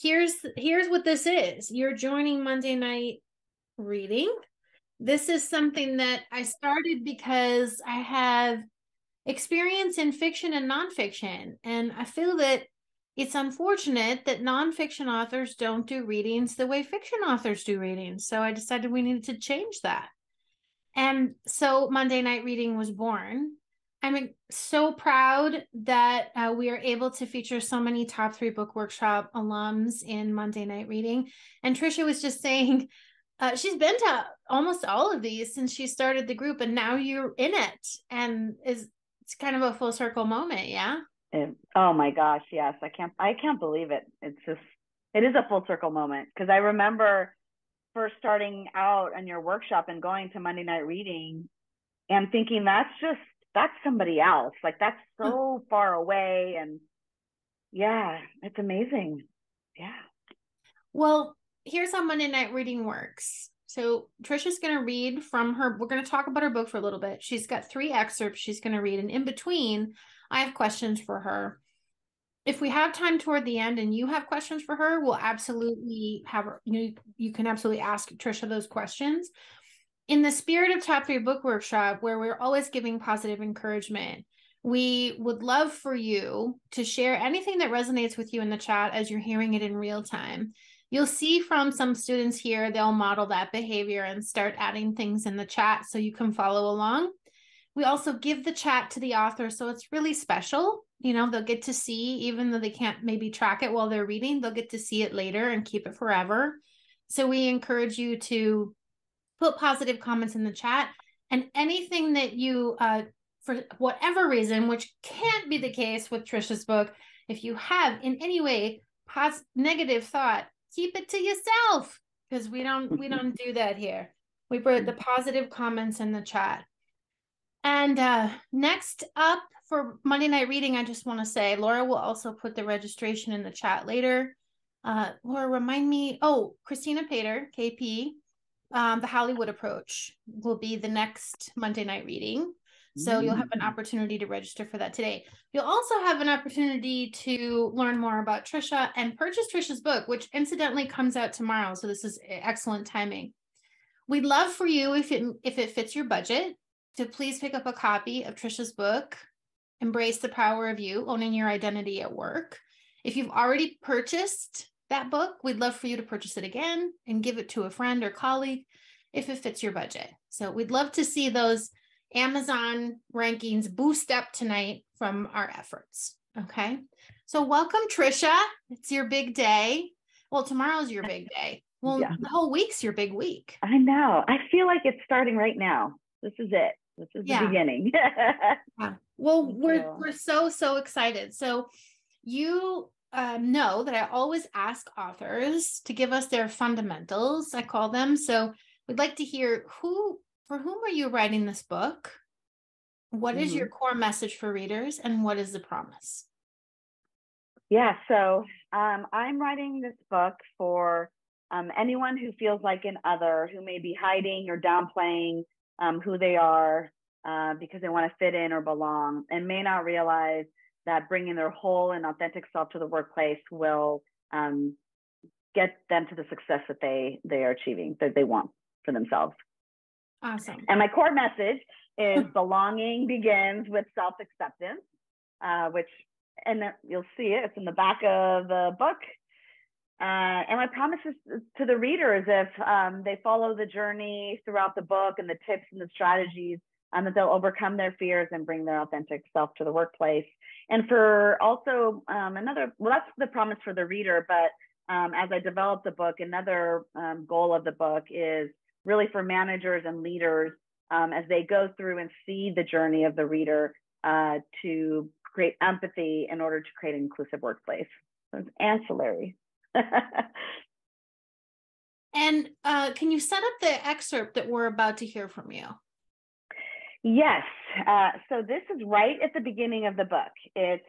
here's what this is. You're joining Monday night reading. This is something that I started because I have experience in fiction and nonfiction, and I feel that it's unfortunate that nonfiction authors don't do readings the way fiction authors do readings. So I decided we needed to change that. And so Monday Night Reading was born. I'm so proud that we are able to feature so many top 3 book workshop alums in Monday Night Reading. And Tricia was just saying she's been to almost all of these since she started the group, and now you're in it. And it's kind of a full circle moment, yeah? Oh my gosh, yes. I can't believe it. It is a full circle moment, because I remember first starting out on your workshop and going to Monday Night Reading and thinking that's somebody else. Like, that's so far away. And yeah, it's amazing. Yeah. Well, here's how Monday Night Reading works. So Tricia's going to read from her. We're going to talk about her book for a little bit. She's got 3 excerpts she's going to read. And in between, I have questions for her. If we have time toward the end and you have questions for her, we'll absolutely have her. You can absolutely ask Tricia those questions. In the spirit of Top 3 Book Workshop, where we're always giving positive encouragement, we would love for you to share anything that resonates with you in the chat as you're hearing it in real time. You'll see from some students here, they'll model that behavior and start adding things in the chat so you can follow along. We also give the chat to the author, so it's really special. They'll get to see, even though they can't maybe track it while they're reading, they'll get to see it later and keep it forever. So we encourage you to put positive comments in the chat, and anything that you, for whatever reason, which can't be the case with Tricia's book, if you have in any way negative thought, keep it to yourself, because we don't do that here. We put the positive comments in the chat. And next up for Monday Night Reading, I just want to say, Laura will also put the registration in the chat later. Laura, remind me. Oh, Christina Pater, KP, The Hollywood Approach will be the next Monday Night Reading. So you'll have an opportunity to register for that today. You'll also have an opportunity to learn more about Tricia and purchase Tricia's book, which incidentally comes out tomorrow. So this is excellent timing. We'd love for you, if it fits your budget, to please pick up a copy of Tricia's book, Embrace the Power of You, Owning Your Identity at Work. If you've already purchased that book, we'd love for you to purchase it again and give it to a friend or colleague if it fits your budget. So we'd love to see those Amazon rankings boost up tonight from our efforts. Okay. So welcome, Tricia. It's your big day. Well, tomorrow's your big day. Well, yeah. The whole week's your big week. I know. I feel like it's starting right now. This is it. This is the beginning. Yeah. Well, we're so excited. So you know that I always ask authors to give us their fundamentals, I call them. So we'd like to hear for whom are you writing this book? What is your core message for readers, and what is the promise? Yeah, so I'm writing this book for anyone who feels like an other, who may be hiding or downplaying who they are because they want to fit in or belong, and may not realize that bringing their whole and authentic self to the workplace will get them to the success that they are achieving, that they want for themselves. Awesome. And my core message is belonging begins with self-acceptance, and you'll see it, it's in the back of the book. And my promise is to the reader is if they follow the journey throughout the book and the tips and the strategies, that they'll overcome their fears and bring their authentic self to the workplace. And for also that's the promise for the reader, but as I develop the book, another goal of the book is really for managers and leaders as they go through and see the journey of the reader to create empathy in order to create an inclusive workplace. So it's ancillary. And can you set up the excerpt that we're about to hear from you? Yes. So this is right at the beginning of the book. It's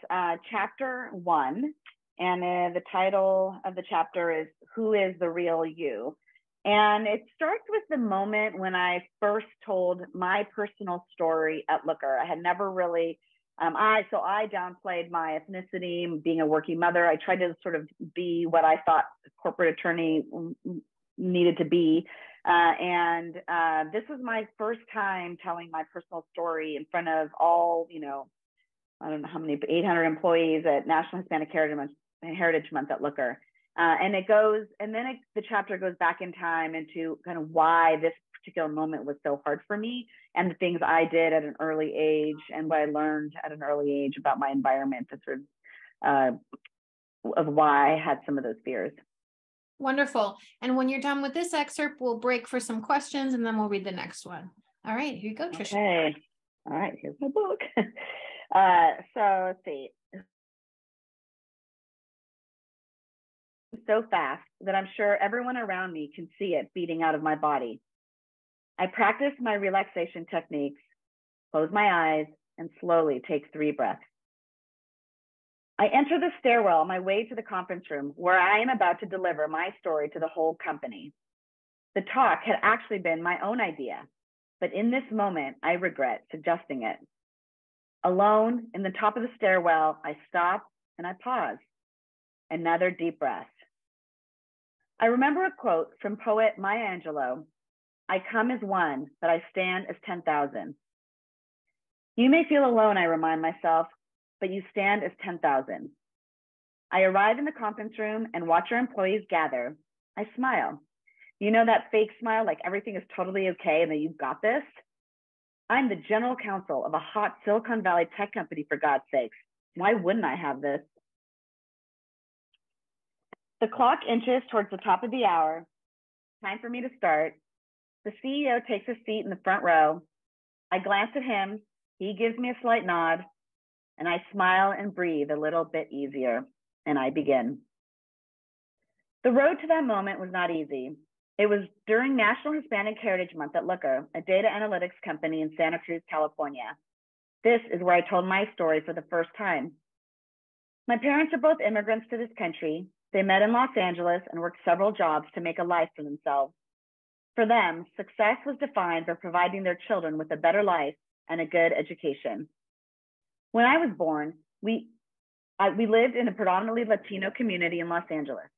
chapter 1, and the title of the chapter is Who is the Real You? And it starts with the moment when I first told my personal story at Looker. I had never really I downplayed my ethnicity, being a working mother. I tried to sort of be what I thought a corporate attorney needed to be. This was my first time telling my personal story in front of all, I don't know how many, 800 employees at National Hispanic Heritage Month at Looker. The chapter goes back in time into kind of why this particular moment was so hard for me and the things I did at an early age and what I learned at an early age about my environment, of why I had some of those fears. Wonderful. And when you're done with this excerpt, we'll break for some questions and then we'll read the next one. All right, here you go, Tricia. Okay. All right, here's my book. So let's see. So fast that I'm sure everyone around me can see it beating out of my body. I practice my relaxation techniques, close my eyes, and slowly take 3 breaths. I enter the stairwell on my way to the conference room where I am about to deliver my story to the whole company. The talk had actually been my own idea, but in this moment, I regret suggesting it. Alone in the top of the stairwell, I stop and I pause. Another deep breath. I remember a quote from poet Maya Angelou, "I come as one, but I stand as 10,000. You may feel alone, I remind myself, but you stand as 10,000. I arrive in the conference room and watch our employees gather. I smile. You know that fake smile, like everything is totally okay and that you've got this? I'm the general counsel of a hot Silicon Valley tech company, for God's sakes. Why wouldn't I have this? The clock inches towards the top of the hour. Time for me to start. The CEO takes a seat in the front row. I glance at him. He gives me a slight nod, and I smile and breathe a little bit easier, and I begin. The road to that moment was not easy. It was during National Hispanic Heritage Month at Looker, a data analytics company in Santa Cruz, California. This is where I told my story for the first time. My parents are both immigrants to this country. They met in Los Angeles and worked several jobs to make a life for themselves. For them, success was defined by providing their children with a better life and a good education. When I was born, we lived in a predominantly Latino community in Los Angeles.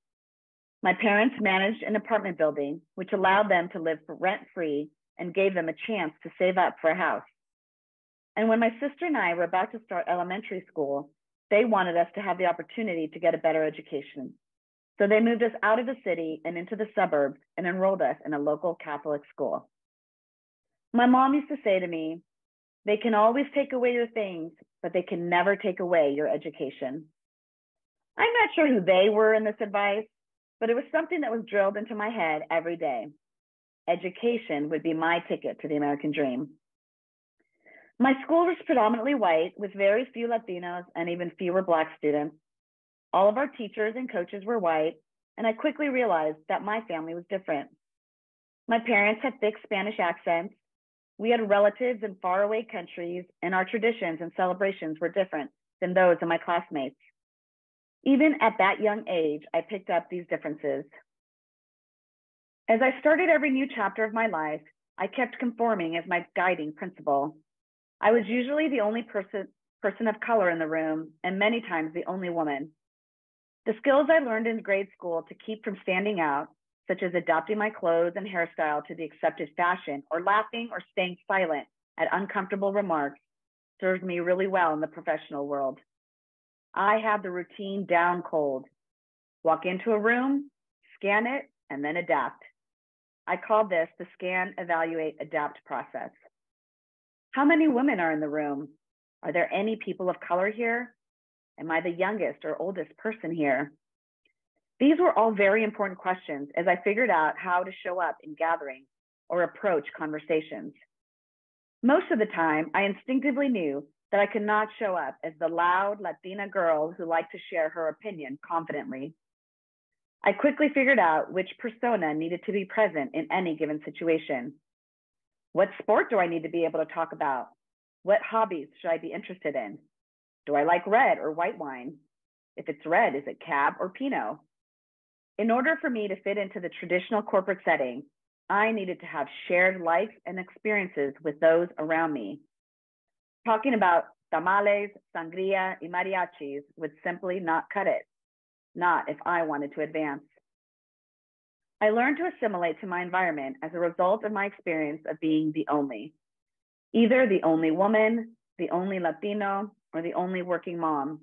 My parents managed an apartment building, which allowed them to live rent-free and gave them a chance to save up for a house. And when my sister and I were about to start elementary school, they wanted us to have the opportunity to get a better education. So they moved us out of the city and into the suburbs and enrolled us in a local Catholic school. My mom used to say to me, "They can always take away your things, but they can never take away your education." I'm not sure who they were in this advice, but it was something that was drilled into my head every day. Education would be my ticket to the American dream. My school was predominantly white, with very few Latinos and even fewer Black students. All of our teachers and coaches were white, and I quickly realized that my family was different. My parents had thick Spanish accents. We had relatives in faraway countries, and our traditions and celebrations were different than those of my classmates. Even at that young age, I picked up these differences. As I started every new chapter of my life, I kept conforming as my guiding principle. I was usually the only person of color in the room, and many times the only woman. The skills I learned in grade school to keep from standing out, such as adapting my clothes and hairstyle to the accepted fashion, or laughing or staying silent at uncomfortable remarks, served me really well in the professional world. I had the routine down cold. Walk into a room, scan it, and then adapt. I called this the scan, evaluate, adapt process. How many women are in the room? Are there any people of color here? Am I the youngest or oldest person here? These were all very important questions as I figured out how to show up in gatherings or approach conversations. Most of the time, I instinctively knew that I could not show up as the loud Latina girl who liked to share her opinion confidently. I quickly figured out which persona needed to be present in any given situation. What sport do I need to be able to talk about? What hobbies should I be interested in? Do I like red or white wine? If it's red, is it Cab or Pinot? In order for me to fit into the traditional corporate setting, I needed to have shared life and experiences with those around me. Talking about Tamales, sangria, y mariachis would simply not cut it, not if I wanted to advance. I learned to assimilate to my environment as a result of my experience of being the only, either the only woman, the only Latino, or the only working mom.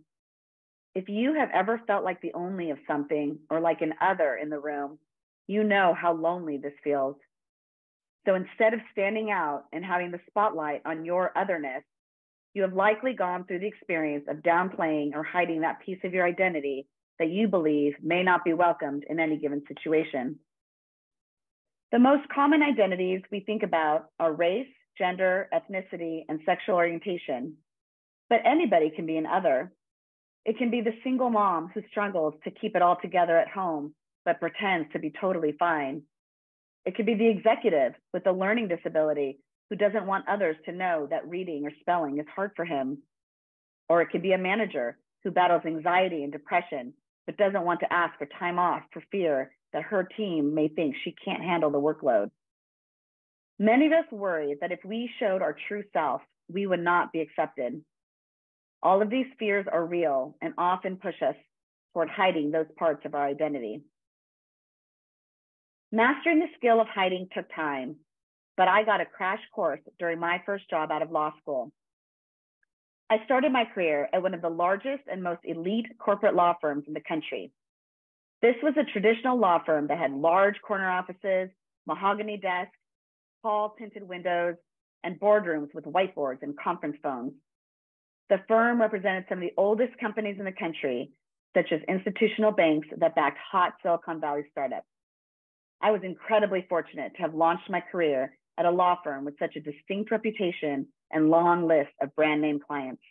If you have ever felt like the only of something or like an other in the room, you know how lonely this feels. So instead of standing out and having the spotlight on your otherness, you have likely gone through the experience of downplaying or hiding that piece of your identity that you believe may not be welcomed in any given situation. The most common identities we think about are race, gender, ethnicity, and sexual orientation. But anybody can be an other. It can be the single mom who struggles to keep it all together at home, but pretends to be totally fine. It could be the executive with a learning disability who doesn't want others to know that reading or spelling is hard for him. Or it could be a manager who battles anxiety and depression, but doesn't want to ask for time off for fear that her team may think she can't handle the workload. Many of us worry that if we showed our true self, we would not be accepted. All of these fears are real and often push us toward hiding those parts of our identity. Mastering the skill of hiding took time, but I got a crash course during my first job out of law school. I started my career at one of the largest and most elite corporate law firms in the country. This was a traditional law firm that had large corner offices, mahogany desks, tall tinted windows, and boardrooms with whiteboards and conference phones. The firm represented some of the oldest companies in the country, such as institutional banks that backed hot Silicon Valley startups. I was incredibly fortunate to have launched my career at a law firm with such a distinct reputation and long list of brand name clients.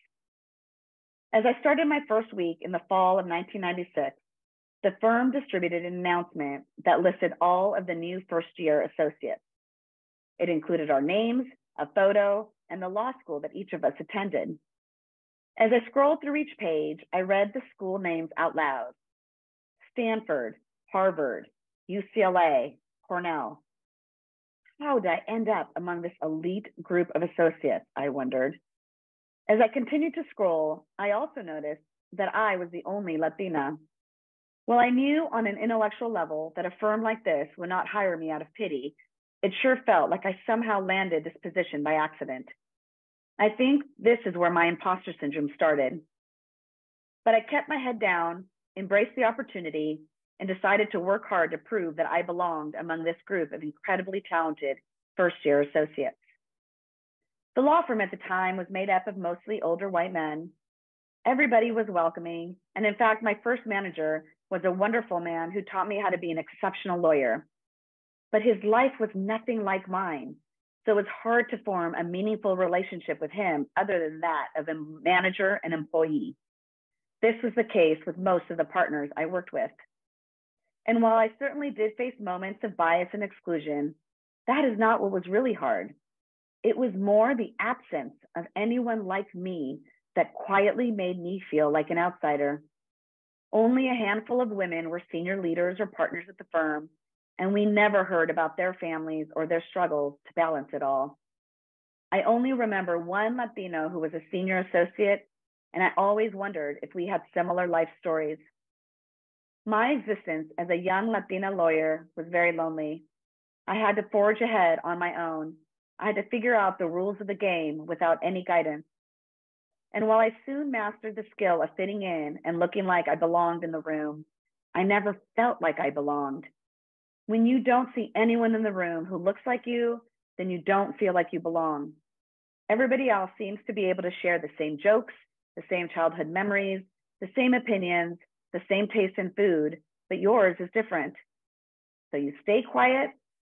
As I started my first week in the fall of 1996, the firm distributed an announcement that listed all of the new first-year associates. It included our names, a photo, and the law school that each of us attended. As I scrolled through each page, I read the school names out loud: Stanford, Harvard, UCLA, Cornell. How did I end up among this elite group of associates, I wondered. As I continued to scroll, I also noticed that I was the only Latina. While I knew on an intellectual level that a firm like this would not hire me out of pity, it sure felt like I somehow landed this position by accident. I think this is where my imposter syndrome started. But I kept my head down, embraced the opportunity, and decided to work hard to prove that I belonged among this group of incredibly talented first-year associates. The law firm at the time was made up of mostly older white men. Everybody was welcoming, and in fact, my first manager was a wonderful man who taught me how to be an exceptional lawyer. But his life was nothing like mine, so it was hard to form a meaningful relationship with him other than that of a manager and employee. This was the case with most of the partners I worked with. And while I certainly did face moments of bias and exclusion, that is not what was really hard. It was more the absence of anyone like me that quietly made me feel like an outsider. Only a handful of women were senior leaders or partners at the firm, and we never heard about their families or their struggles to balance it all. I only remember one Latino who was a senior associate, and I always wondered if we had similar life stories. My existence as a young Latina lawyer was very lonely. I had to forge ahead on my own. I had to figure out the rules of the game without any guidance. And while I soon mastered the skill of fitting in and looking like I belonged in the room, I never felt like I belonged. When you don't see anyone in the room who looks like you, then you don't feel like you belong. Everybody else seems to be able to share the same jokes, the same childhood memories, the same opinions, the same taste in food, but yours is different. So you stay quiet,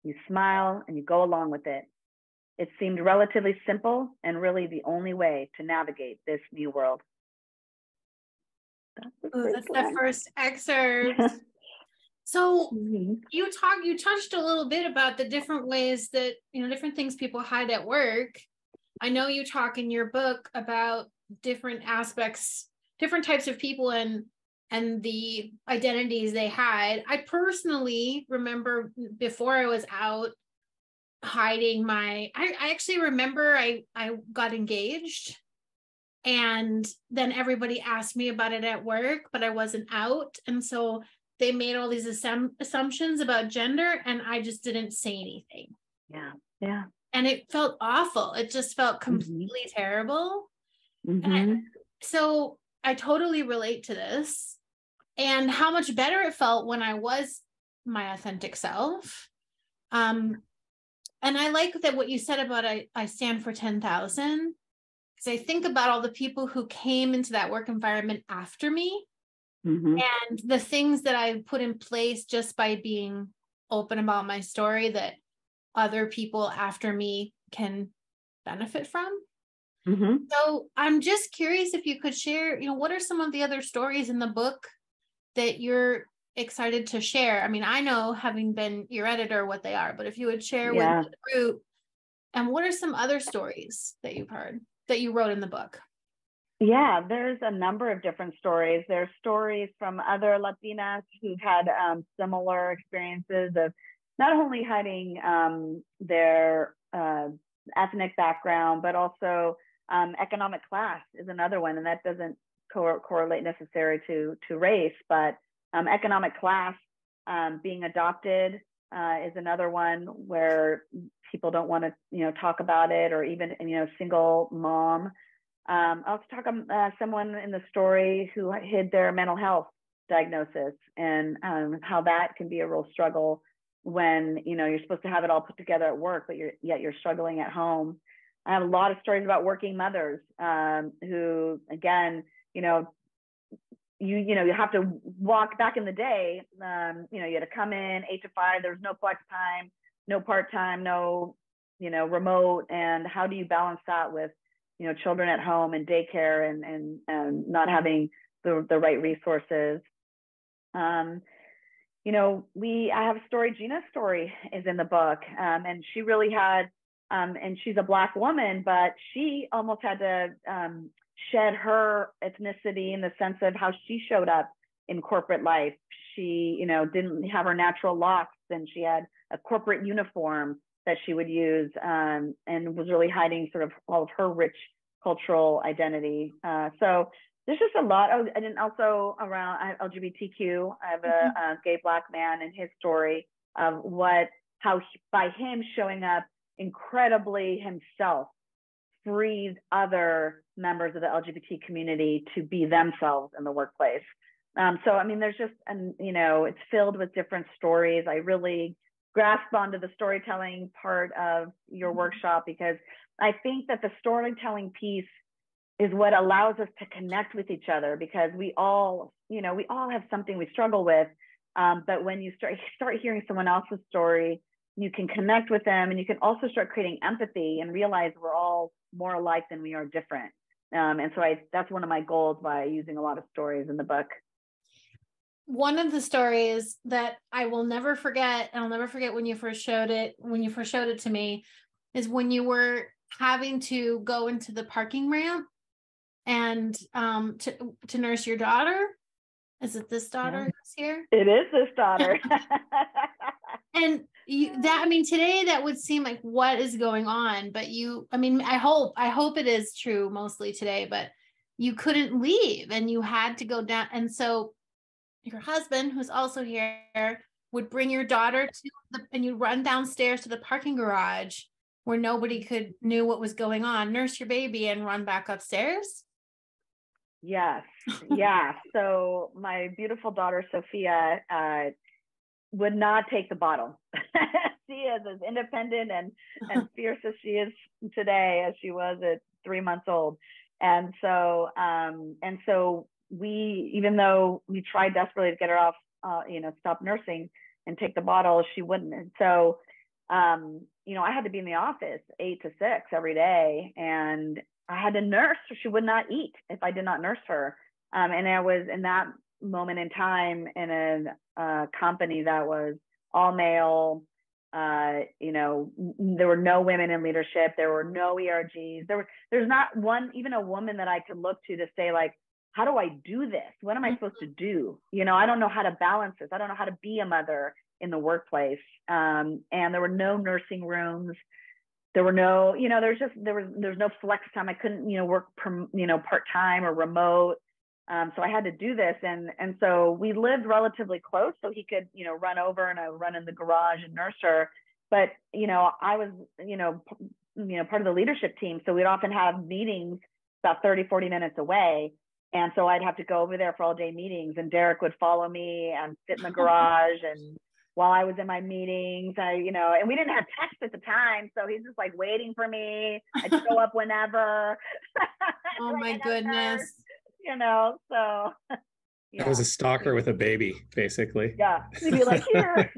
you smile, and you go along with it. It seemed relatively simple and really the only way to navigate this new world. That's the first excerpt. So you touched a little bit about the different ways that, different things people hide at work. I know you talk in your book about different aspects, different types of people and the identities they hide. I personally remember before I was out hiding I actually remember I got engaged And then everybody asked me about it at work, but I wasn't out. And so they made all these assumptions about gender, and I just didn't say anything. Yeah. Yeah. And it felt awful. It just felt completely terrible. Mm-hmm. And so I totally relate to this, and how much better it felt when I was my authentic self. And I like that what you said about I stand for 10,000, because I think about all the people who came into that work environment after me, and the things that I put in place just by being open about my story that other people after me can benefit from. So I'm just curious if you could share, what are some of the other stories in the book that you're excited to share? I mean, I know, having been your editor, what they are, but if you would share with the group, and what are some other stories that you've heard that you wrote in the book? Yeah, there's a number of different stories. There's stories from other Latinas who've had similar experiences of not only hiding their ethnic background, but also economic class is another one, and that doesn't correlate necessarily to race, but economic class, being adopted is another one where people don't want to talk about it, or even single mom. I'll also talk someone in the story who hid their mental health diagnosis, and how that can be a real struggle when you're supposed to have it all put together at work, but yet you're struggling at home. I have a lot of stories about working mothers who, again, you have to walk back in the day. You had to come in 8 to 5. There's no flex time, no part time, no remote. And how do you balance that with children at home and daycare and not having the right resources? I have a story. Gina's story is in the book, and she really had. And she's a Black woman, but she almost had to shed her ethnicity in the sense of how she showed up in corporate life. She, didn't have her natural locks, and she had a corporate uniform that she would use, and was really hiding sort of all of her rich cultural identity. So there's just a lot. Oh, and then also around LGBTQ, I have a gay Black man and his story of how by him showing up incredibly himself frees other members of the LGBT community to be themselves in the workplace. So, I mean, there's just, it's filled with different stories. I really grasp onto the storytelling part of your workshop, because I think that the storytelling piece is what allows us to connect with each other, because we all have something we struggle with. But when you start hearing someone else's story, you can connect with them, and you can also start creating empathy and realize we're all more alike than we are different. And so that's one of my goals by using a lot of stories in the book. One of the stories that I will never forget, and I'll never forget when you first showed it to me, is when you were having to go into the parking ramp and to nurse your daughter. Is it this daughter that's here? It is this daughter. And today that would seem like, what is going on? But I hope it is true mostly today, but you couldn't leave and you had to go down. And so your husband, who's also here, would bring your daughter and you run downstairs to the parking garage where nobody knew what was going on, nurse your baby, and run back upstairs. Yes. Yeah. So my beautiful daughter, Sophia, would not take the bottle. She is as independent and fierce as she is today as she was at 3 months old. And so we, even though we tried desperately to get her off, stop nursing and take the bottle, she wouldn't. And so, I had to be in the office 8 to 6 every day, and I had to nurse her. She would not eat if I did not nurse her. And I was in that moment in time in a company that was all male. There were no women in leadership. There were no ERGs. There's not one, even a woman that I could look to say, like, how do I do this? What am I supposed to do? I don't know how to balance this. I don't know how to be a mother in the workplace. And there were no nursing rooms. there were no, there's no flex time. I couldn't, work, part-time or remote. So I had to do this. And so we lived relatively close, so he could, run over, and I would run in the garage and nurse her. But, I was, part of the leadership team. So we'd often have meetings about 30, 40 minutes away. And so I'd have to go over there for all day meetings, and Derek would follow me and sit in the garage. And while I was in my meetings, and we didn't have text at the time. So he's just like waiting for me. I'd show up whenever. Oh my goodness. So I was a stalker with a baby, basically. Yeah. He'd be like, here.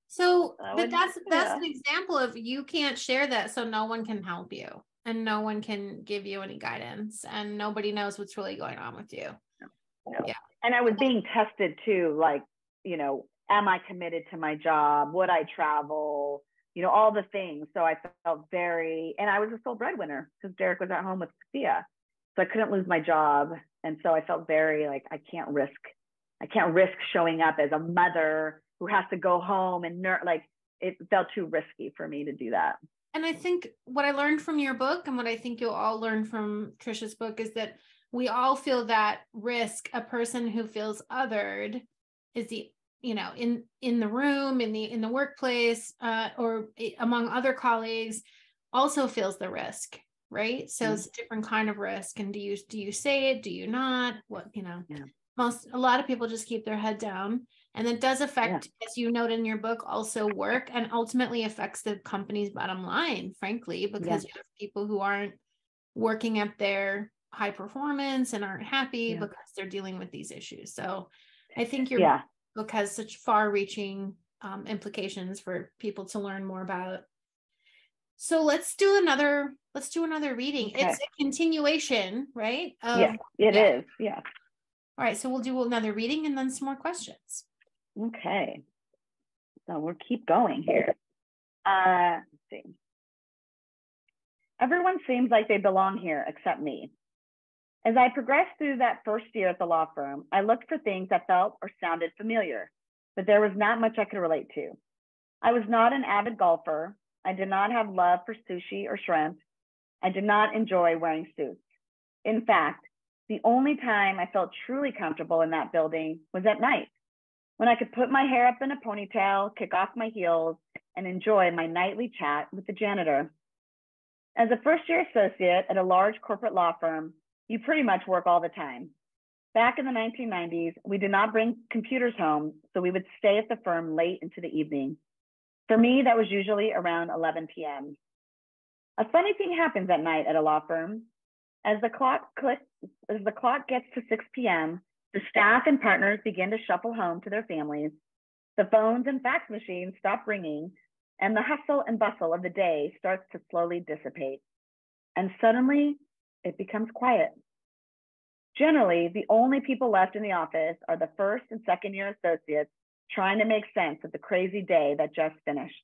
So, but that's an example of, you can't share that, so no one can help you, and no one can give you any guidance, and nobody knows what's really going on with you. No. Yeah. And I was being tested too, like, am I committed to my job? Would I travel? All the things. So I felt and I was a sole breadwinner because Derek was at home with Sophia. So I couldn't lose my job. And so I felt very like, I can't risk showing up as a mother who has to go home and it felt too risky for me to do that. And I think what I learned from your book, and what I think you'll all learn from Tricia's book, is that we all feel that risk. A person who feels othered is in the room, in the workplace, or among other colleagues, also feels the risk, right? So it's a different kind of risk. And do you say it? Do you not? A lot of people just keep their head down, and it does affect, as you note in your book, also work, and ultimately affects the company's bottom line, frankly, because you have people who aren't working at their high performance and aren't happy because they're dealing with these issues. So I think your book has such far-reaching implications for people to learn more about. So let's do another reading. Okay. It's a continuation, right? It is. Yeah. All right. So we'll do another reading and then some more questions. Okay. So we'll keep going here. Let's see. Everyone seems like they belong here except me. As I progressed through that first year at the law firm, I looked for things that felt or sounded familiar, but there was not much I could relate to. I was not an avid golfer. I did not have love for sushi or shrimp. I did not enjoy wearing suits. In fact, the only time I felt truly comfortable in that building was at night, when I could put my hair up in a ponytail, kick off my heels, and enjoy my nightly chat with the janitor. As a first-year associate at a large corporate law firm, you pretty much work all the time. Back in the 1990s, we did not bring computers home, so we would stay at the firm late into the evening. For me, that was usually around 11 p.m. A funny thing happens at night at a law firm. As the clock gets to 6 p.m., the staff and partners begin to shuffle home to their families. The phones and fax machines stop ringing, and the hustle and bustle of the day starts to slowly dissipate. And suddenly, it becomes quiet. Generally, the only people left in the office are the first and second year associates trying to make sense of the crazy day that just finished.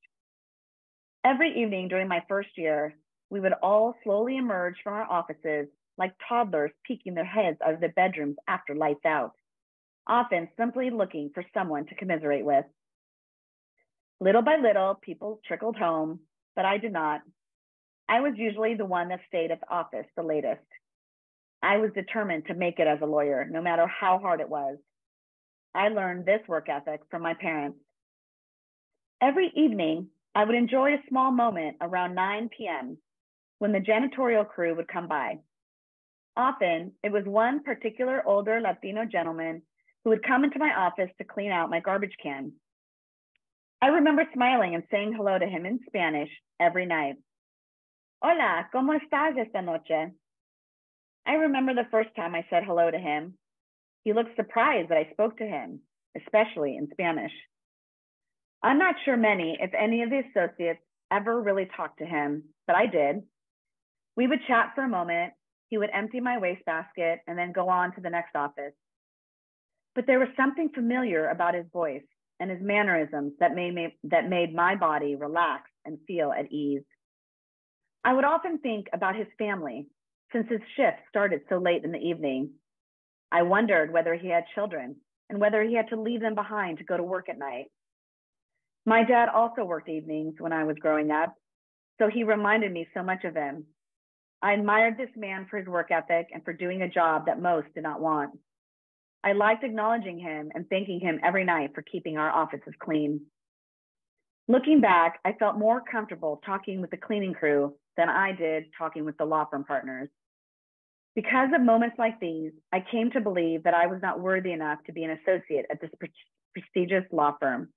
Every evening during my first year, we would all slowly emerge from our offices like toddlers peeking their heads out of their bedrooms after lights out, often simply looking for someone to commiserate with. Little by little, people trickled home, but I did not. I was usually the one that stayed at the office the latest. I was determined to make it as a lawyer, no matter how hard it was. I learned this work ethic from my parents. Every evening, I would enjoy a small moment around 9 p.m. when the janitorial crew would come by. Often, it was one particular older Latino gentleman who would come into my office to clean out my garbage can. I remember smiling and saying hello to him in Spanish every night. Hola, ¿cómo estás esta noche? I remember the first time I said hello to him. He looked surprised that I spoke to him, especially in Spanish. I'm not sure many, if any of the associates ever really talked to him, but I did. We would chat for a moment. He would empty my wastebasket and then go on to the next office. But there was something familiar about his voice and his mannerisms that made my body relax and feel at ease. I would often think about his family, since his shift started so late in the evening. I wondered whether he had children and whether he had to leave them behind to go to work at night. My dad also worked evenings when I was growing up, So he reminded me so much of him. I admired this man for his work ethic and for doing a job that most did not want. I liked acknowledging him and thanking him every night for keeping our offices clean. Looking back, I felt more comfortable talking with the cleaning crew than I did talking with the law firm partners. Because of moments like these, I came to believe that I was not worthy enough to be an associate at this prestigious law firm.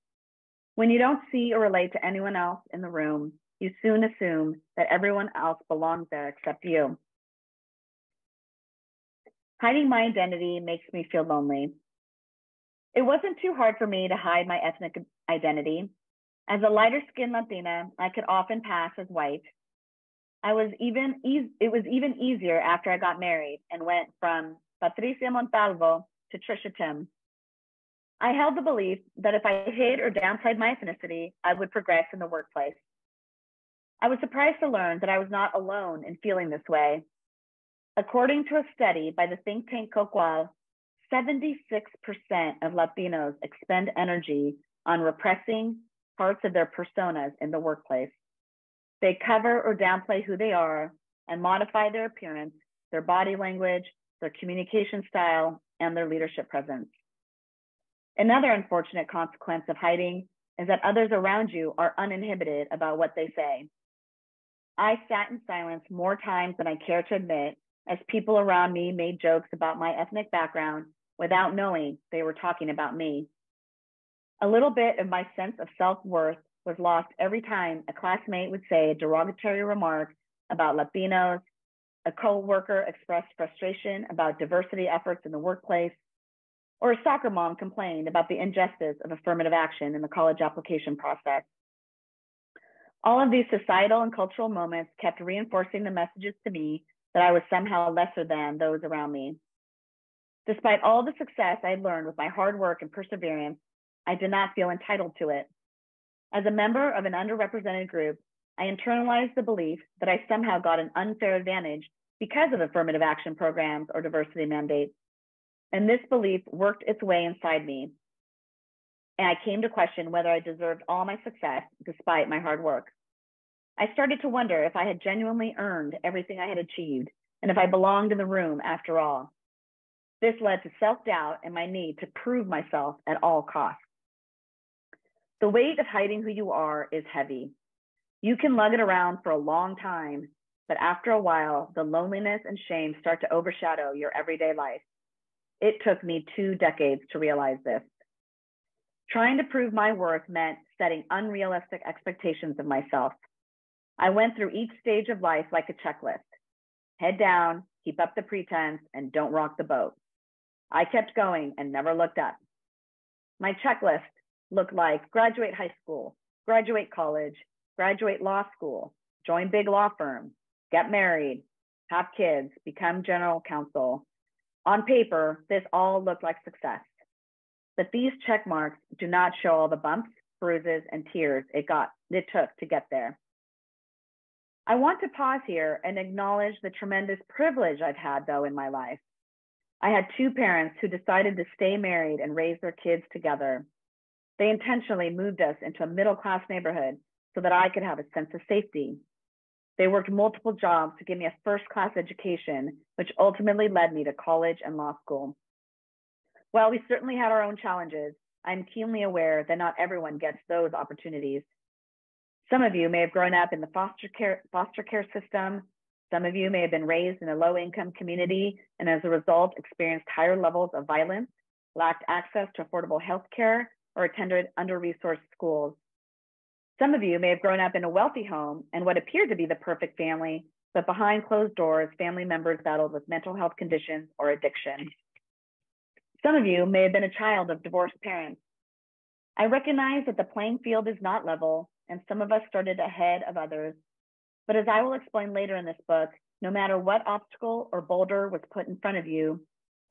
When you don't see or relate to anyone else in the room, you soon assume that everyone else belongs there except you. Hiding my identity makes me feel lonely. It wasn't too hard for me to hide my ethnic identity. As a lighter-skinned Latina, I could often pass as white. It was even easier after I got married and went from Patricia Montalvo to Tricia Timm. I held the belief that if I hid or downplayed my ethnicity, I would progress in the workplace. I was surprised to learn that I was not alone in feeling this way. According to a study by the think tank Coqual, 76% of Latinos expend energy on repressing parts of their personas in the workplace. They cover or downplay who they are and modify their appearance, their body language, their communication style, and their leadership presence. Another unfortunate consequence of hiding is that others around you are uninhibited about what they say. I sat in silence more times than I care to admit as people around me made jokes about my ethnic background without knowing they were talking about me. A little bit of my sense of self-worth was lost every time a classmate would say a derogatory remark about Latinos, a coworker expressed frustration about diversity efforts in the workplace, or a soccer mom complained about the injustice of affirmative action in the college application process. All of these societal and cultural moments kept reinforcing the messages to me that I was somehow lesser than those around me. Despite all the success I had learned with my hard work and perseverance, I did not feel entitled to it. As a member of an underrepresented group, I internalized the belief that I somehow got an unfair advantage because of affirmative action programs or diversity mandates. And this belief worked its way inside me. And I came to question whether I deserved all my success despite my hard work. I started to wonder if I had genuinely earned everything I had achieved and if I belonged in the room after all. This led to self-doubt and my need to prove myself at all costs. The weight of hiding who you are is heavy. You can lug it around for a long time, but after a while, the loneliness and shame start to overshadow your everyday life. It took me 2 decades to realize this. Trying to prove my worth meant setting unrealistic expectations of myself. I went through each stage of life like a checklist. Head down, keep up the pretense, and don't rock the boat. I kept going and never looked up. My checklist looked like graduate high school, graduate college, graduate law school, join big law firm, get married, have kids, become general counsel. On paper, this all looked like success. But these check marks do not show all the bumps, bruises, and tears it took to get there. I want to pause here and acknowledge the tremendous privilege I've had, though, in my life. I had 2 parents who decided to stay married and raise their kids together. They intentionally moved us into a middle-class neighborhood so that I could have a sense of safety. They worked multiple jobs to give me a first-class education, which ultimately led me to college and law school. While we certainly had our own challenges, I'm keenly aware that not everyone gets those opportunities. Some of you may have grown up in the foster care system. Some of you may have been raised in a low-income community and as a result experienced higher levels of violence, lacked access to affordable health care, or attended under-resourced schools. Some of you may have grown up in a wealthy home and what appeared to be the perfect family, but behind closed doors, family members battled with mental health conditions or addiction. Some of you may have been a child of divorced parents. I recognize that the playing field is not level, and some of us started ahead of others. But as I will explain later in this book, no matter what obstacle or boulder was put in front of you,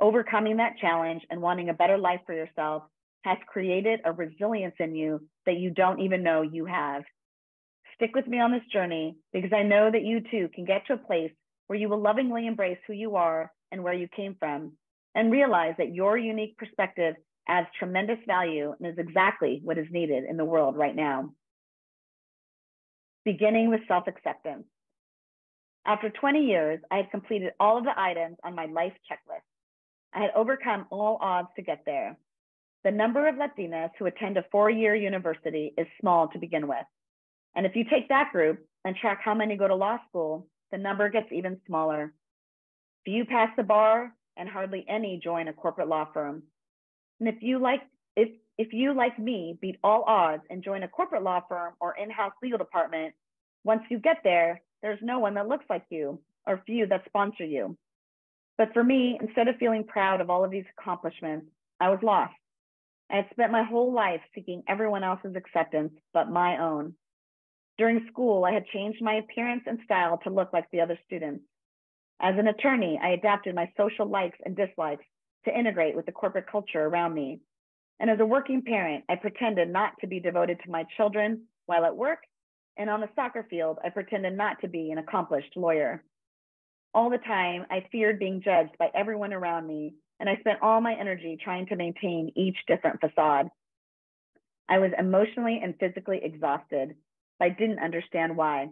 overcoming that challenge and wanting a better life for yourself has created a resilience in you that you don't even know you have. Stick with me on this journey because I know that you too can get to a place where you will lovingly embrace who you are and where you came from, and realize that your unique perspective adds tremendous value and is exactly what is needed in the world right now. beginning with self-acceptance. After 20 years, I had completed all of the items on my life checklist. I had overcome all odds to get there. The number of Latinas who attend a 4-year university is small to begin with. And if you take that group and track how many go to law school, the number gets even smaller. Few pass the bar and hardly any join a corporate law firm. And if you, like me, beat all odds and join a corporate law firm or in-house legal department, once you get there, there's no one that looks like you or few that sponsor you. But for me, instead of feeling proud of all of these accomplishments, I was lost. I had spent my whole life seeking everyone else's acceptance but my own. During school, I had changed my appearance and style to look like the other students. As an attorney, I adapted my social likes and dislikes to integrate with the corporate culture around me. And as a working parent, I pretended not to be devoted to my children while at work, and on the soccer field, I pretended not to be an accomplished lawyer. All the time, I feared being judged by everyone around me, and I spent all my energy trying to maintain each different facade. I was emotionally and physically exhausted, but I didn't understand why.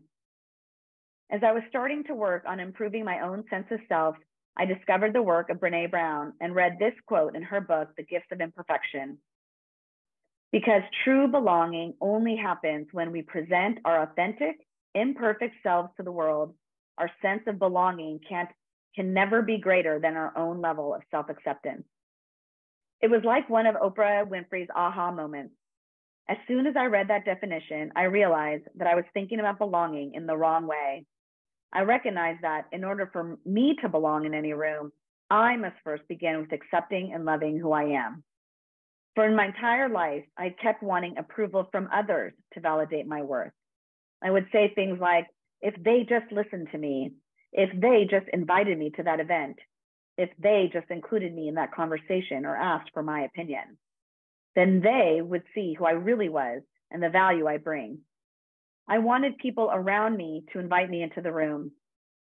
As I was starting to work on improving my own sense of self, I discovered the work of Brené Brown and read this quote in her book, The Gifts of Imperfection. Because true belonging only happens when we present our authentic, imperfect selves to the world, our sense of belonging can never be greater than our own level of self-acceptance. It was like one of Oprah Winfrey's aha moments. As soon as I read that definition, I realized that I was thinking about belonging in the wrong way. I recognized that in order for me to belong in any room, I must first begin with accepting and loving who I am. For in my entire life, I kept wanting approval from others to validate my worth. I would say things like, if they just listened to me, if they just invited me to that event, if they just included me in that conversation or asked for my opinion, then they would see who I really was and the value I bring. I wanted people around me to invite me into the room.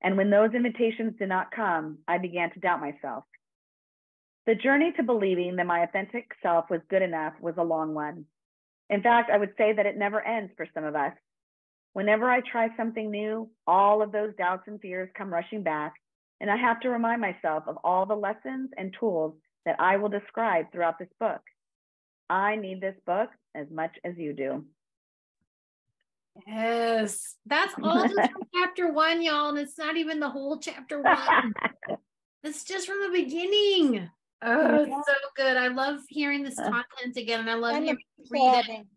And when those invitations did not come, I began to doubt myself. The journey to believing that my authentic self was good enough was a long one. In fact, I would say that it never ends for some of us. Whenever I try something new, all of those doubts and fears come rushing back, and I have to remind myself of all the lessons and tools that I will describe throughout this book. I need this book as much as you do. Yes, that's all just from chapter 1, y'all, and it's not even the whole chapter 1. It's just from the beginning. Oh, it's so good. I love hearing this content again, and I love hearing you read it.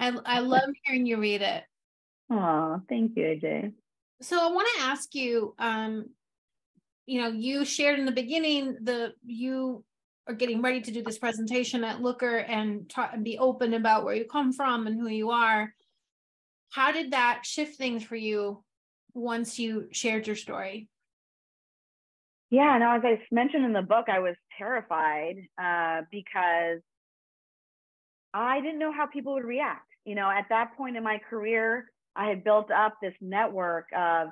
I love hearing you read it. Oh, thank you, AJ. So I want to ask you, you shared in the beginning you are getting ready to do this presentation at Looker and be open about where you come from and who you are. How did that shift things for you once you shared your story? Yeah, no, as I mentioned in the book, I was terrified because I didn't know how people would react. At that point in my career, I had built up this network of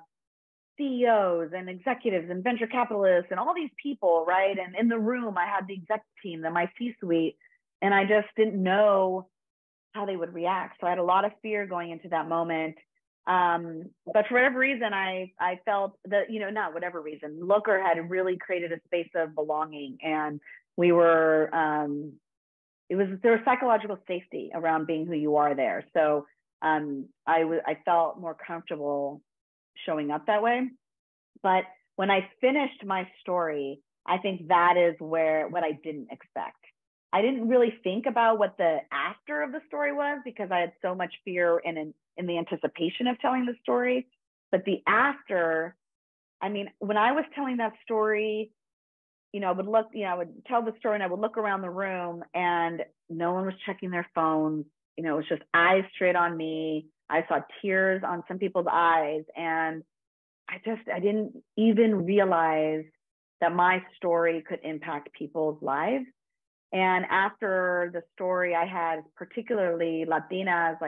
CEOs and executives and venture capitalists and all these people, right? And in the room, I had the exec team, my C-suite, and I just didn't know how they would react. So I had a lot of fear going into that moment. But for whatever reason, I felt that, not whatever reason, Looker had really created a space of belonging, and we were, there was psychological safety around being who you are there. So I felt more comfortable showing up that way. But when I finished my story, I think that is what I didn't expect. I didn't really think about what the after of the story was because I had so much fear in the anticipation of telling the story. But the after, when I was telling that story, I would tell the story and I would look around the room and no one was checking their phones. It was just eyes straight on me. I saw tears on some people's eyes, and I didn't even realize that my story could impact people's lives. And after the story, I had particularly Latinas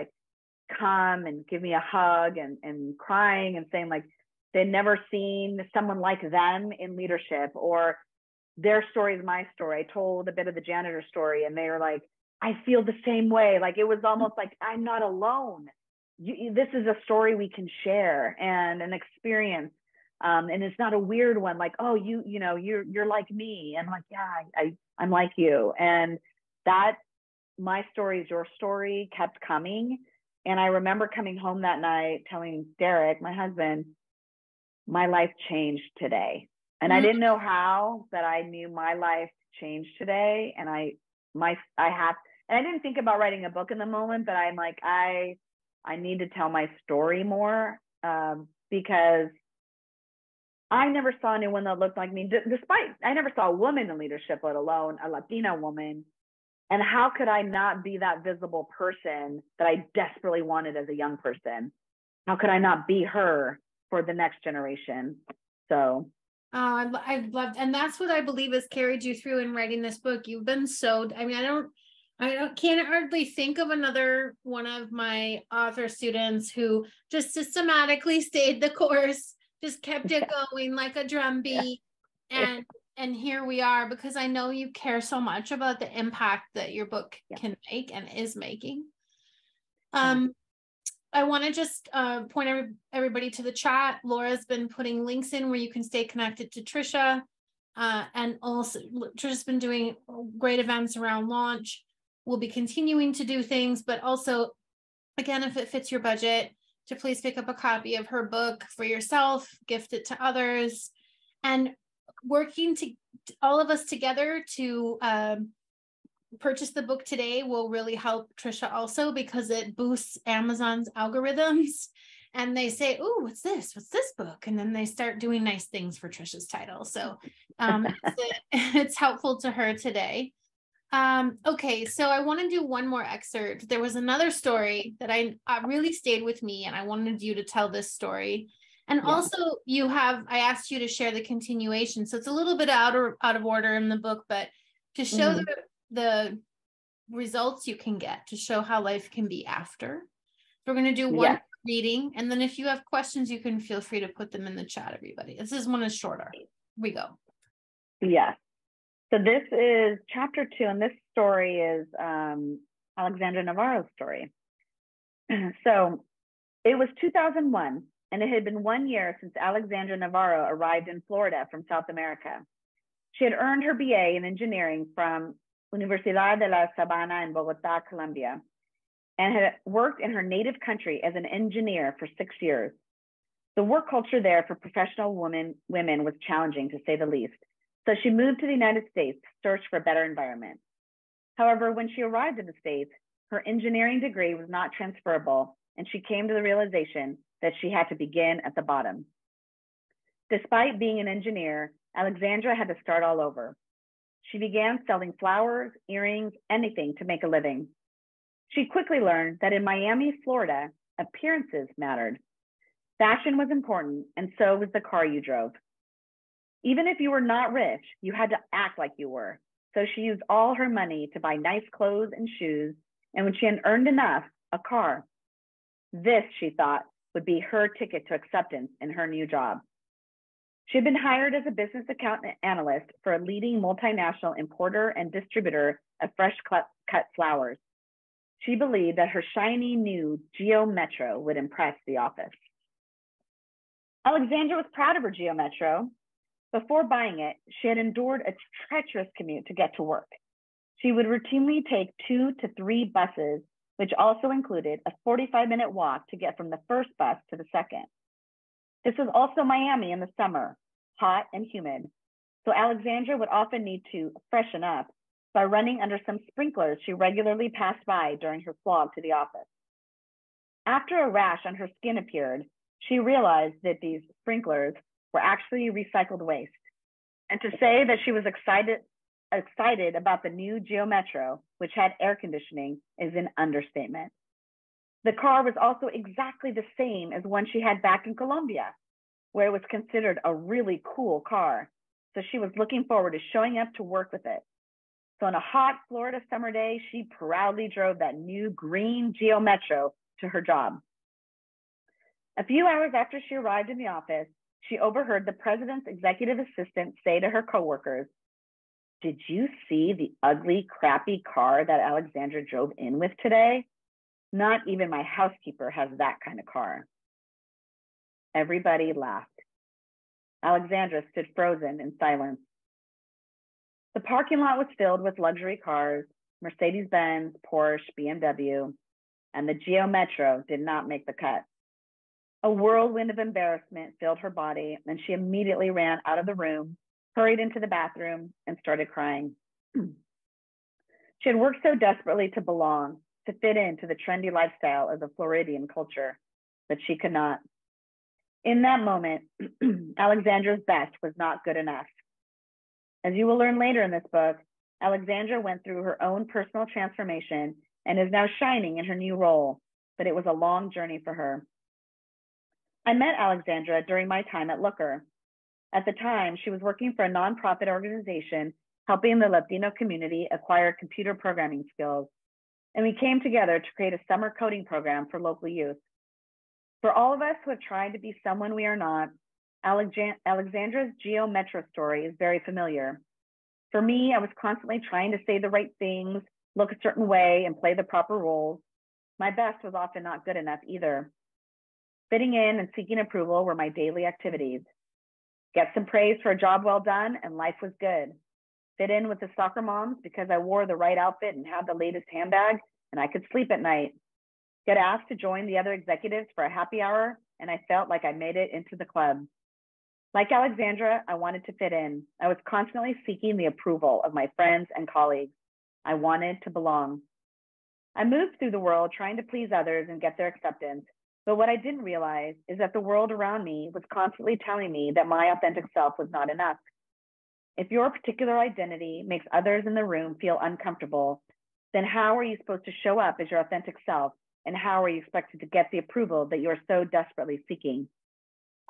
come and give me a hug and crying and saying they'd never seen someone like them in leadership, or their story is my story. I told a bit of the janitor story and they were like, I feel the same way. It was almost like I'm not alone. this is a story we can share and an experience. And it's not a weird one, like, oh, you're like me. And I'm like, yeah, I'm like you. And that my story is your story kept coming. And I remember coming home that night telling Derek, my husband, my life changed today. And I didn't know how, but I knew my life changed today. And I didn't think about writing a book in the moment, but I'm like, I need to tell my story more, because I never saw anyone that looked like me. Despite I never saw a woman in leadership, let alone a Latina woman. And how could I not be that visible person that I desperately wanted as a young person? How could I not be her for the next generation? So I've loved, and that's what I believe has carried you through in writing this book. You've been so, I mean, can't hardly think of another one of my author students who just systematically stayed the course, just kept it going like a drumbeat. Yeah. And here we are, because I know you care so much about the impact that your book can make and is making. I want to just point everybody to the chat. Laura's been putting links in where you can stay connected to Tricia. And also Tricia's been doing great events around launch. We'll be continuing to do things, but also, again, if it fits your budget, to please pick up a copy of her book for yourself, gift it to others, and working to all of us together to purchase the book today will really help Tricia also, because it boosts Amazon's algorithms and they say, oh, what's this book? And then they start doing nice things for Tricia's title. So it's helpful to her today. Okay, so I want to do one more excerpt. There was another story that I really stayed with me, and I wanted you to tell this story. And also I asked you to share the continuation. So it's a little bit out of order in the book, but to show the results you can get, to show how life can be after. We're going to do one reading. And then if you have questions, you can feel free to put them in the chat, everybody. This one is shorter. Here we go. Yes. So this is chapter 2, and this story is Alexandra Navarro's story. So it was 2001, and it had been 1 year since Alexandra Navarro arrived in Florida from South America. She had earned her BA in engineering from Universidad de la Sabana in Bogotá, Colombia, and had worked in her native country as an engineer for 6 years. The work culture there for professional women was challenging, to say the least. So she moved to the United States to search for a better environment. However, when she arrived in the States, her engineering degree was not transferable, and she came to the realization that she had to begin at the bottom. Despite being an engineer, Alexandra had to start all over. She began selling flowers, earrings, anything to make a living. She quickly learned that in Miami, Florida, appearances mattered. Fashion was important, and so was the car you drove. Even if you were not rich, you had to act like you were. So she used all her money to buy nice clothes and shoes, and when she had earned enough, a car. This, she thought, would be her ticket to acceptance in her new job. She had been hired as a business account analyst for a leading multinational importer and distributor of fresh cut flowers. She believed that her shiny new Geo Metro would impress the office. Alexandra was proud of her Geo Metro. Before buying it, she had endured a treacherous commute to get to work. She would routinely take 2 to 3 buses, which also included a 45-minute walk to get from the first bus to the second. This was also Miami in the summer, hot and humid. So Alexandra would often need to freshen up by running under some sprinklers she regularly passed by during her slog to the office. After a rash on her skin appeared, she realized that these sprinklers were actually recycled waste. And to say that she was excited about the new Geo Metro, which had air conditioning, is an understatement. The car was also exactly the same as one she had back in Colombia, where it was considered a really cool car. So she was looking forward to showing up to work with it. So on a hot Florida summer day, she proudly drove that new green Geo Metro to her job. A few hours after she arrived in the office, she overheard the president's executive assistant say to her coworkers, "Did you see the ugly, crappy car that Alexandra drove in with today?" Not even my housekeeper has that kind of car. Everybody laughed. Alexandra stood frozen in silence. The parking lot was filled with luxury cars, Mercedes-Benz, Porsche, BMW, and the Geo Metro did not make the cut. A whirlwind of embarrassment filled her body, and she immediately ran out of the room, hurried into the bathroom, and started crying. She had worked so desperately to belong, to fit into the trendy lifestyle of the Floridian culture, but she could not. In that moment, Alexandra's best was not good enough. As you will learn later in this book, Alexandra went through her own personal transformation and is now shining in her new role, but it was a long journey for her. I met Alexandra during my time at Looker. At the time, she was working for a nonprofit organization helping the Latino community acquire computer programming skills, and we came together to create a summer coding program for local youth. For all of us who have tried to be someone we are not, Alexandra's Geo Metro story is very familiar. For me, I was constantly trying to say the right things, look a certain way, and play the proper roles. My best was often not good enough either. Fitting in and seeking approval were my daily activities. Get some praise for a job well done, and life was good. Fit in with the soccer moms because I wore the right outfit and had the latest handbag, and I could sleep at night. Get asked to join the other executives for a happy hour, and I felt like I made it into the club. Like Alexandra, I wanted to fit in. I was constantly seeking the approval of my friends and colleagues. I wanted to belong. I moved through the world trying to please others and get their acceptance. But what I didn't realize is that the world around me was constantly telling me that my authentic self was not enough. If your particular identity makes others in the room feel uncomfortable, then how are you supposed to show up as your authentic self? And how are you expected to get the approval that you're so desperately seeking?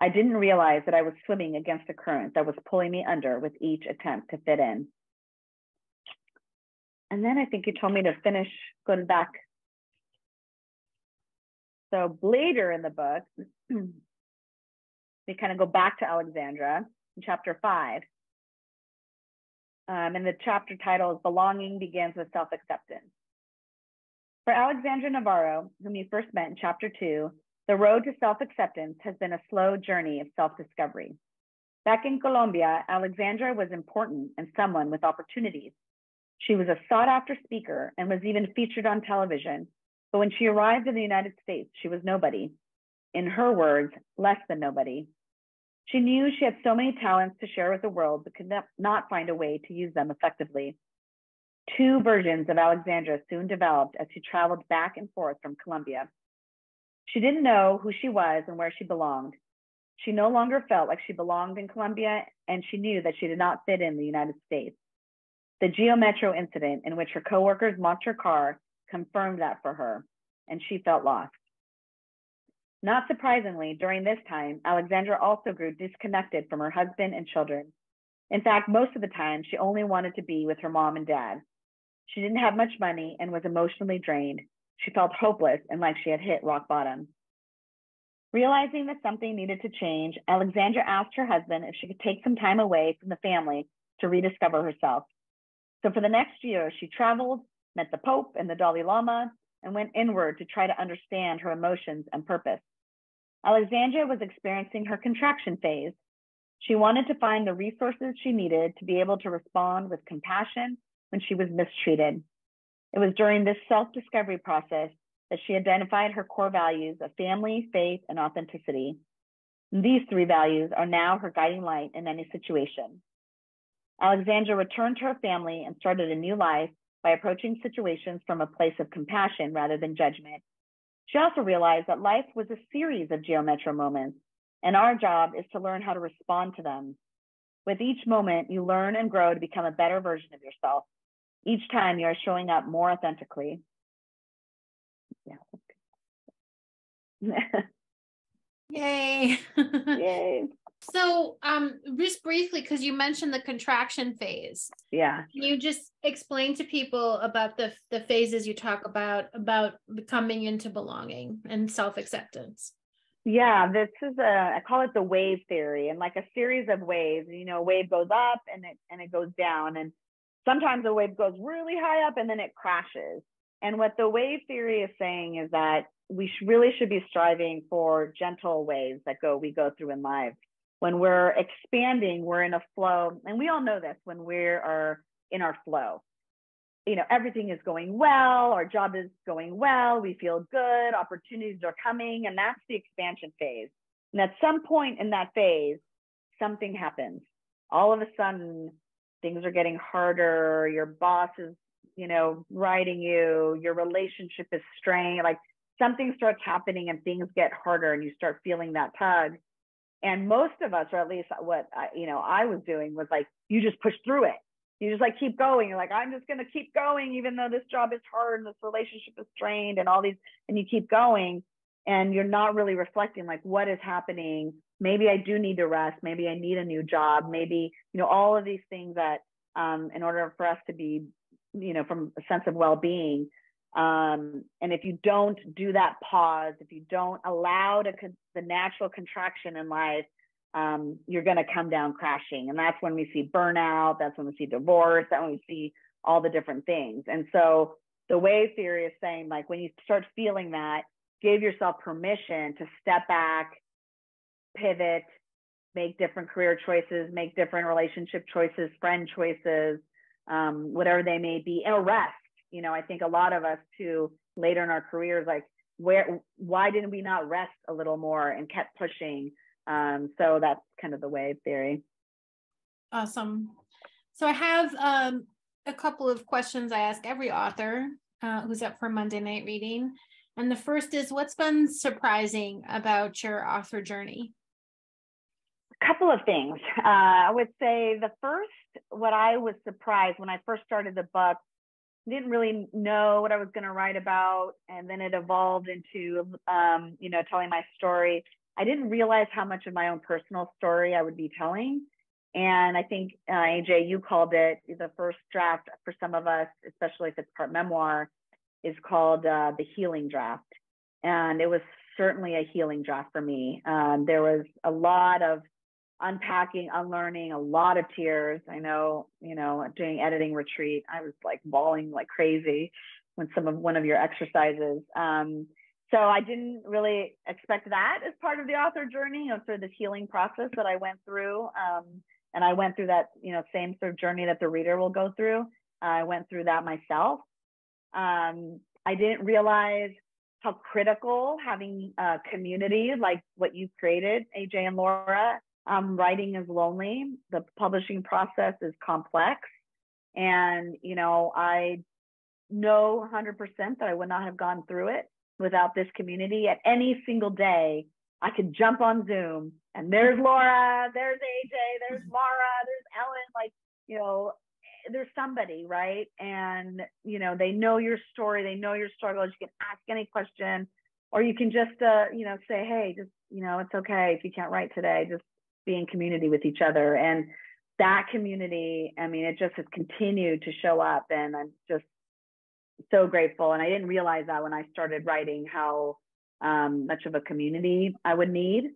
I didn't realize that I was swimming against a current that was pulling me under with each attempt to fit in. And then I think you told me to finish going back. So later in the book, we kind of go back to Alexandra in chapter 5. And the chapter title is Belonging Begins with Self-Acceptance. For Alexandra Navarro, whom you first met in chapter 2, the road to self-acceptance has been a slow journey of self-discovery. Back in Colombia, Alexandra was important and someone with opportunities. She was a sought-after speaker and was even featured on television. But when she arrived in the United States, she was nobody. In her words, less than nobody. She knew she had so many talents to share with the world, but could not find a way to use them effectively. Two versions of Alexandra soon developed as she traveled back and forth from Colombia. She didn't know who she was and where she belonged. She no longer felt like she belonged in Colombia, and she knew that she did not fit in the United States. The Geo Metro incident in which her coworkers mocked her car confirmed that for her, and she felt lost. Not surprisingly, during this time, Alexandra also grew disconnected from her husband and children. In fact, most of the time, she only wanted to be with her mom and dad. She didn't have much money and was emotionally drained. She felt hopeless and like she had hit rock bottom. Realizing that something needed to change, Alexandra asked her husband if she could take some time away from the family to rediscover herself. So for the next year, she traveled, met the Pope and the Dalai Lama, and went inward to try to understand her emotions and purpose. Alexandra was experiencing her contraction phase. She wanted to find the resources she needed to be able to respond with compassion when she was mistreated. It was during this self-discovery process that she identified her core values of family, faith, and authenticity. And these three values are now her guiding light in any situation. Alexandra returned to her family and started a new life by approaching situations from a place of compassion rather than judgment. She also realized that life was a series of Geo Metro moments, and our job is to learn how to respond to them. With each moment, you learn and grow to become a better version of yourself. Each time you are showing up more authentically. Yeah. Yay. Yay. So just briefly, because you mentioned the contraction phase. Yeah. Can you just explain to people about the phases you talk about coming into belonging and self-acceptance? Yeah, this is I call it the wave theory, and like a series of waves. You know, a wave goes up and it goes down, and sometimes a wave goes really high up and then it crashes. And what the wave theory is saying is that we really should be striving for gentle waves that we go through in life. When we're expanding, we're in a flow. And we all know this when we are in our flow. Everything is going well, our job is going well, we feel good, opportunities are coming, and that's the expansion phase. And at some point in that phase, something happens. All of a sudden, things are getting harder, your boss is, writing you, your relationship is strained, like something starts happening and things get harder and you start feeling that tug. And most of us, or at least what I was doing was like, you just push through it. You just like keep going. You're like, I'm just going to keep going, even though this job is hard and this relationship is strained and all these, and you keep going and you're not really reflecting like what is happening. Maybe I do need to rest. Maybe I need a new job. Maybe, all of these things that in order for us to be, from a sense of well-being. And if you don't do that pause, if you don't allow the natural contraction in life, you're going to come down crashing. And that's when we see burnout. That's when we see divorce. That's when we see all the different things. And so the wave theory is saying, like, when you start feeling that, give yourself permission to step back, pivot, make different career choices, make different relationship choices, friend choices, whatever they may be, and rest. I think a lot of us too, later in our careers, like, why didn't we not rest a little more and kept pushing? So that's kind of the wave theory. Awesome. So I have a couple of questions I ask every author who's up for Monday night reading. And the first is, what's been surprising about your author journey? A couple of things. I would say the first, what I was surprised when I first started the book, didn't really know what I was going to write about. And then it evolved into, telling my story. I didn't realize how much of my own personal story I would be telling. And I think, AJ, you called it, the first draft for some of us, especially if it's part memoir, is called the healing draft. And it was certainly a healing draft for me. There was a lot of unpacking, unlearning, a lot of tears. I know, doing editing retreat, I was like bawling like crazy when one of your exercises. So I didn't really expect that as part of the author journey, through this healing process that I went through. And I went through that, same sort of journey that the reader will go through. I went through that myself. I didn't realize how critical having a community like what you created, AJ and Laura. Writing is lonely. The publishing process is complex. And, I know 100% that I would not have gone through it without this community. At any single day, I could jump on Zoom and there's Laura, there's AJ, there's Mara, there's Ellen, like, there's somebody, right? And, they know your story, they know your struggles. You can ask any question, or you can just, say, hey, just, it's okay if you can't write today, just be in community with each other. And that community, I mean, it just has continued to show up, and I'm just so grateful. And I didn't realize that when I started writing, how much of a community I would need.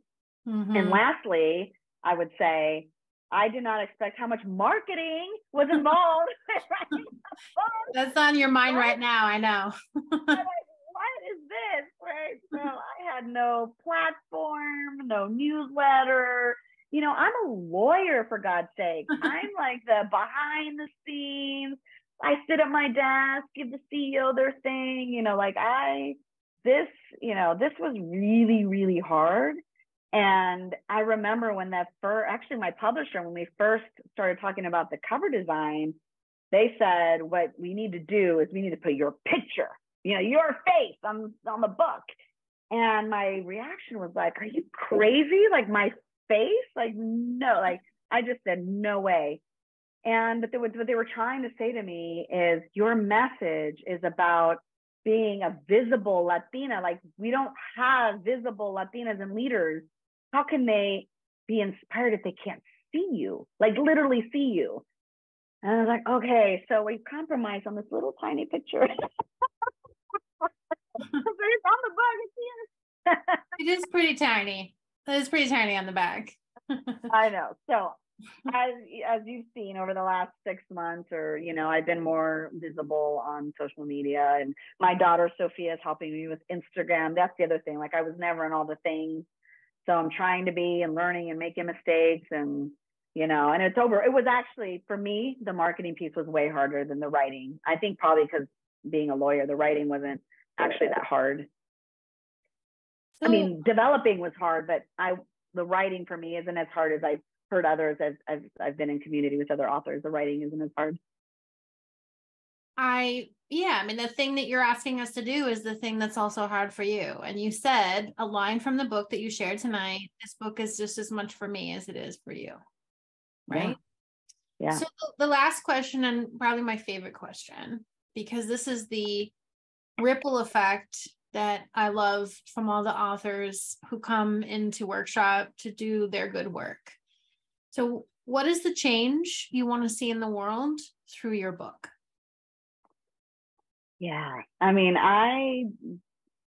Mm-hmm. And lastly, I would say, I did not expect how much marketing was involved. That's on your mind right now, I know. What is this? Right? So I had no platform, no newsletter. I'm a lawyer, for God's sake. I'm like the behind the scenes. I sit at my desk, give the CEO their thing, this was really, really hard. And I remember when my publisher, when we first started talking about the cover design, they said, what we need to do is we need to put your picture, your face on the book. And my reaction was like, are you crazy? Like, my face? Like, no, like, I just said, no way. But what they were trying to say to me is, your message is about being a visible Latina. Like, we don't have visible Latinas and leaders. How can they be inspired if they can't see you, like literally see you? And I was like, okay, so we compromised on this little tiny picture. It's on the book, it's here. It is pretty tiny. It is pretty tiny on the back. I know. So as you've seen over the last 6 months, or I've been more visible on social media, and my daughter Sophia is helping me with Instagram. That's the other thing. Like, I was never in all the things, so I'm trying to be and learning and making mistakes, and and it's over. It was actually, for me, the marketing piece was way harder than the writing. I think probably because being a lawyer, the writing wasn't actually that hard. I mean, developing was hard, but the writing for me isn't as hard as I've heard others, as I've been in community with other authors. The writing isn't as hard. I mean, the thing that you're asking us to do is the thing that's also hard for you. And you said a line from the book that you shared tonight, this book is just as much for me as it is for you. Right? Yeah. So the last question, and probably my favorite question, because this is the ripple effect that I love from all the authors who come into workshop to do their good work. So what is the change you want to see in the world through your book? Yeah. I mean, I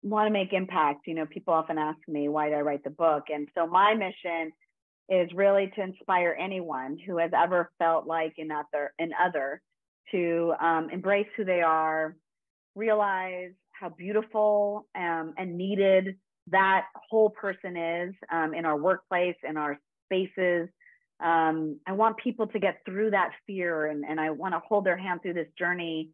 want to make impact. People often ask me, why did I write the book? And so my mission is really to inspire anyone who has ever felt like an other to embrace who they are, realize how beautiful and needed that whole person is in our workplace, in our spaces. I want people to get through that fear, and I want to hold their hand through this journey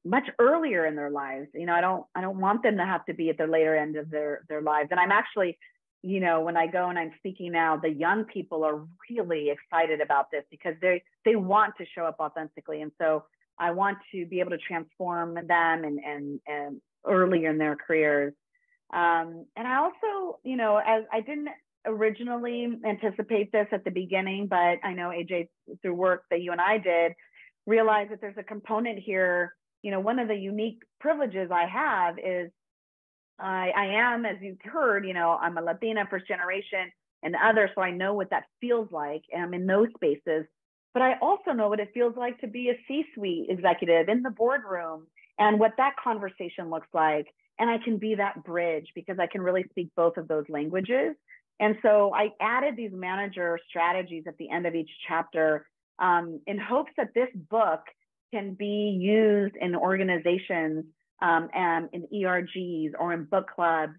much earlier in their lives. I don't want them to have to be at the later end of their lives. And I'm actually, when I go and I'm speaking now, the young people are really excited about this because they want to show up authentically. And so I want to be able to transform them and earlier in their careers. And I also, as I didn't originally anticipate this at the beginning, but I know, AJ, through work that you and I did, realize that there's a component here. One of the unique privileges I have is I am, as you've heard, I'm a Latina, first generation and other, so I know what that feels like, and I'm in those spaces. But I also know what it feels like to be a C-suite executive in the boardroom and what that conversation looks like. And I can be that bridge because I can really speak both of those languages. And so I added these manager strategies at the end of each chapter in hopes that this book can be used in organizations and in ERGs or in book clubs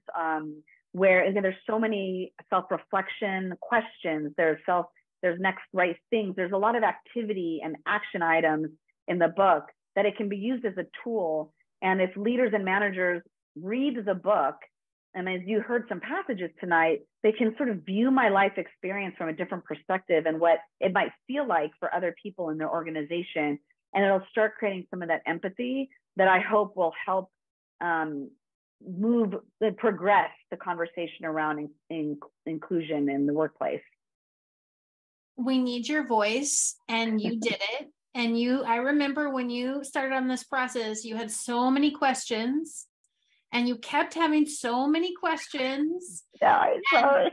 where there's so many self-reflection questions. There's next right things. There's a lot of activity and action items in the book that it can be used as a tool. And if leaders and managers read the book, and as you heard some passages tonight, they can sort of view my life experience from a different perspective and what it might feel like for other people in their organization. And it'll start creating some of that empathy that I hope will help move and progress the conversation around inclusion in the workplace. We need your voice, and you did it. And I remember when you started on this process, you had so many questions, and you kept having so many questions. Yeah, sorry.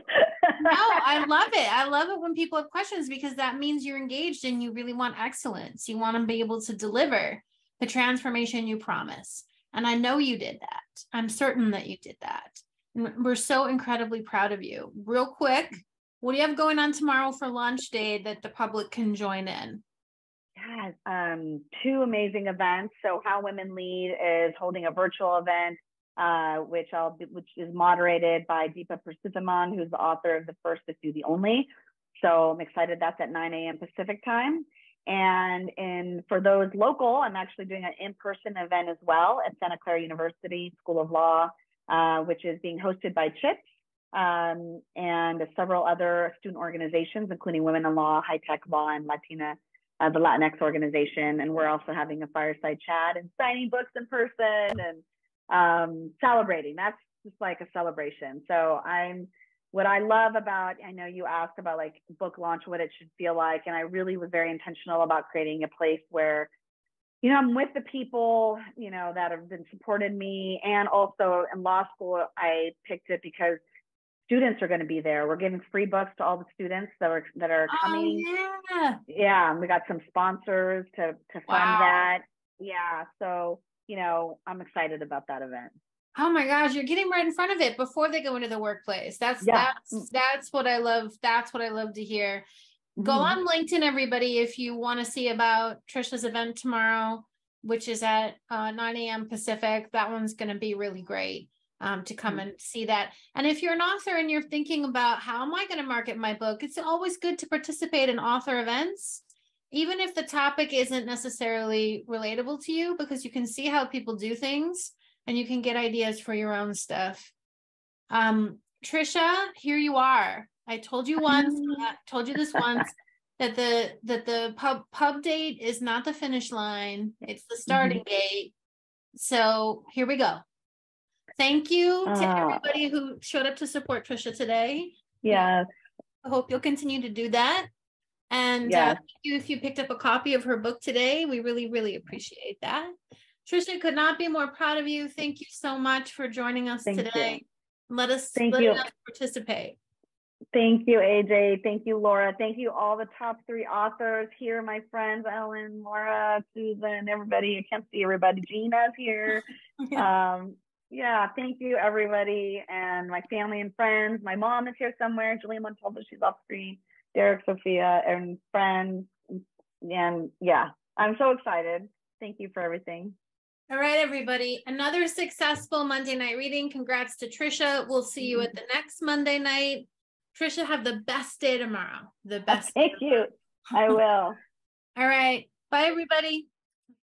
No, I love it. I love it when people have questions, because that means you're engaged and you really want excellence. You want to be able to deliver the transformation you promise. And I know you did that. I'm certain that you did that. And we're so incredibly proud of you. Real quick, what do you have going on tomorrow for launch day that the public can join in? Yeah, two amazing events. So How Women Lead is holding a virtual event, which is moderated by Deepa Prasuthaman, who's the author of The First, The Few, The Only. So I'm excited. That's at 9 a.m. Pacific time. And for those local, I'm actually doing an in-person event as well at Santa Clara University School of Law, which is being hosted by CHIPS and several other student organizations, including Women in Law, High Tech Law, and Latina, the Latinx organization. And we're also having a fireside chat and signing books in person and celebrating. That's just like a celebration. So what I love about, I know you asked about like book launch, what it should feel like. And I really was very intentional about creating a place where, I'm with the people, that have been supported me. And also in law school, I picked it because students are going to be there. We're giving free books to all the students that are coming. Oh, yeah. Yeah. We got some sponsors to fund that. Yeah. So, I'm excited about that event. Oh my gosh, you're getting right in front of it before they go into the workplace. That's what I love. That's what I love to hear. Go on LinkedIn, everybody, if you want to see about Tricia's event tomorrow, which is at 9 a.m. Pacific. That one's going to be really great to come and see that. And if you're an author and you're thinking about how am I going to market my book, it's always good to participate in author events, even if the topic isn't necessarily relatable to you, because you can see how people do things and you can get ideas for your own stuff. Tricia, here you are. I told you this once, that the pub date is not the finish line. It's the starting gate. So here we go. Thank you to everybody who showed up to support Tricia today. Yes. I hope you'll continue to do that. And thank you if you picked up a copy of her book today. We really, really appreciate that. Tricia, could not be more proud of you. Thank you so much for joining us today. Let us participate. Thank you, AJ. Thank you, Laura. Thank you, all the top 3 authors here, my friends, Ellen, Laura, Susan, everybody. I can't see everybody. Gina's here. Thank you, everybody, and my family and friends. My mom is here somewhere. Julia Montalvo, she's off screen. Derek, Sophia, and friends. And I'm so excited. Thank you for everything. All right, everybody. Another successful Monday night reading. Congrats to Tricia. We'll see you at the next Monday night. Tricia, have the best day tomorrow. The best. Thank you. I will. All right. Bye, everybody.